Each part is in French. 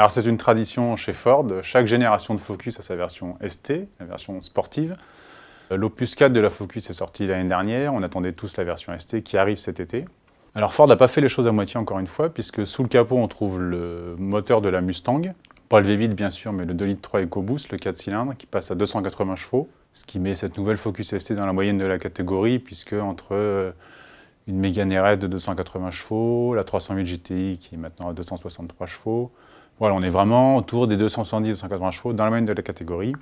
Alors c'est une tradition chez Ford, chaque génération de Focus a sa version ST, la version sportive. L'Opus 4 de la Focus est sorti l'année dernière, on attendait tous la version ST qui arrive cet été. Alors Ford n'a pas fait les choses à moitié encore une fois, puisque sous le capot on trouve le moteur de la Mustang, pas le V8 bien sûr, mais le 2,3 litres EcoBoost, le 4 cylindres, qui passe à 280 chevaux, ce qui met cette nouvelle Focus ST dans la moyenne de la catégorie, puisque entre une Mégane RS de 280 chevaux, la 308 GTI qui est maintenant à 263 chevaux, voilà, on est vraiment autour des 270-280 chevaux dans la moyenne de la catégorie.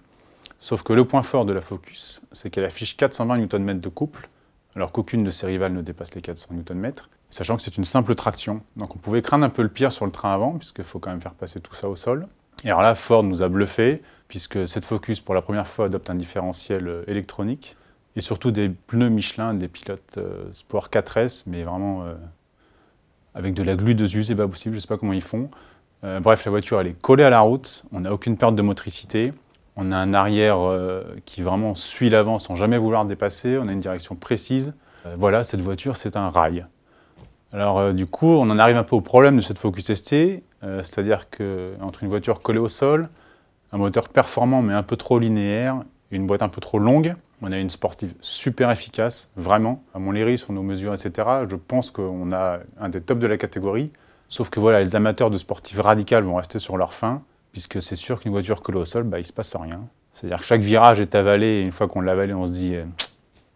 Sauf que le point fort de la Focus, c'est qu'elle affiche 420 Nm de couple, alors qu'aucune de ses rivales ne dépasse les 400 Nm, sachant que c'est une simple traction. Donc on pouvait craindre un peu le pire sur le train avant, puisqu'il faut quand même faire passer tout ça au sol. Et alors là, Ford nous a bluffé, puisque cette Focus, pour la première fois, adopte un différentiel électronique, et surtout des pneus Michelin, des pilotes Sport 4S, mais vraiment avec de la glu dessus, c'est pas possible, je sais pas comment ils font. Bref, la voiture, elle est collée à la route, on n'a aucune perte de motricité. On a un arrière qui vraiment suit l'avant sans jamais vouloir dépasser, on a une direction précise. Voilà, cette voiture, c'est un rail. Alors du coup, on en arrive un peu au problème de cette Focus ST, c'est-à-dire qu'entre une voiture collée au sol, un moteur performant mais un peu trop linéaire, une boîte un peu trop longue, on a une sportive super efficace, vraiment. À Montlhéry, sur nos mesures, etc., je pense qu'on a un des tops de la catégorie. Sauf que voilà, les amateurs de sportives radicales vont rester sur leur faim, puisque c'est sûr qu'une voiture collée au sol, il ne se passe rien. C'est-à-dire que chaque virage est avalé, et une fois qu'on l'a avalé, on se dit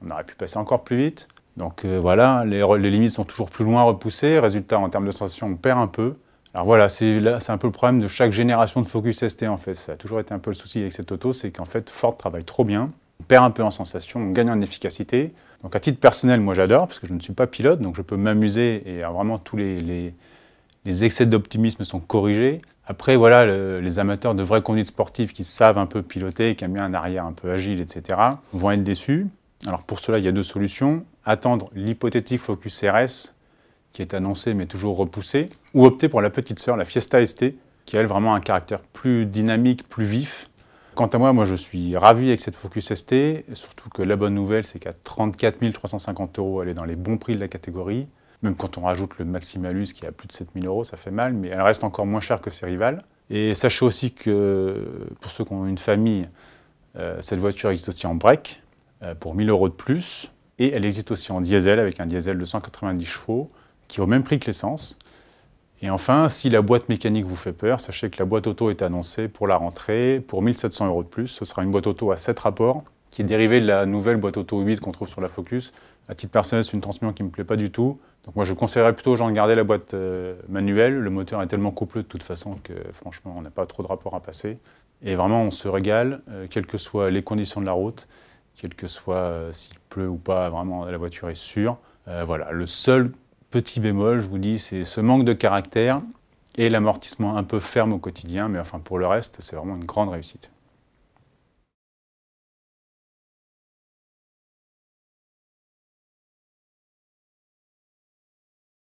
on aurait pu passer encore plus vite. Donc voilà, les limites sont toujours plus loin repoussées. Résultat, en termes de sensation, on perd un peu. Alors voilà, c'est un peu le problème de chaque génération de Focus ST en fait. Ça a toujours été un peu le souci avec cette auto, c'est qu'en fait, Ford travaille trop bien. On perd un peu en sensation, on gagne en efficacité. Donc à titre personnel, moi j'adore, parce que je ne suis pas pilote, donc je peux m'amuser et vraiment tous les excès d'optimisme sont corrigés. Après, voilà, les amateurs de vraies conduites sportives qui savent un peu piloter, qui aiment bien un arrière un peu agile, etc., vont être déçus. Alors pour cela, il y a deux solutions. Attendre l'hypothétique Focus RS, qui est annoncé mais toujours repoussé, ou opter pour la petite sœur, la Fiesta ST, qui a elle vraiment un caractère plus dynamique, plus vif. Quant à moi, je suis ravi avec cette Focus ST, et surtout que la bonne nouvelle, c'est qu'à 34 350 €, elle est dans les bons prix de la catégorie. Même quand on rajoute le Maximalus qui est à plus de 7 000 €, ça fait mal, mais elle reste encore moins chère que ses rivales. Et sachez aussi que pour ceux qui ont une famille, cette voiture existe aussi en break, pour 1 000 € de plus. Et elle existe aussi en diesel, avec un diesel de 190 chevaux, qui est au même prix que l'essence. Et enfin, si la boîte mécanique vous fait peur, sachez que la boîte auto est annoncée pour la rentrée, pour 1 700 € de plus. Ce sera une boîte auto à 7 rapports, qui est dérivée de la nouvelle boîte auto 8 qu'on trouve sur la Focus. À titre personnel, c'est une transmission qui ne me plaît pas du tout. Donc moi, je conseillerais plutôt aux gens de garder la boîte manuelle. Le moteur est tellement coupleux de toute façon que franchement, on n'a pas trop de rapport à passer. Et vraiment, on se régale, quelles que soient les conditions de la route, quel que soit s'il pleut ou pas, vraiment, la voiture est sûre. Voilà, le seul petit bémol, je vous dis, c'est ce manque de caractère et l'amortissement un peu ferme au quotidien. Mais enfin, pour le reste, c'est vraiment une grande réussite.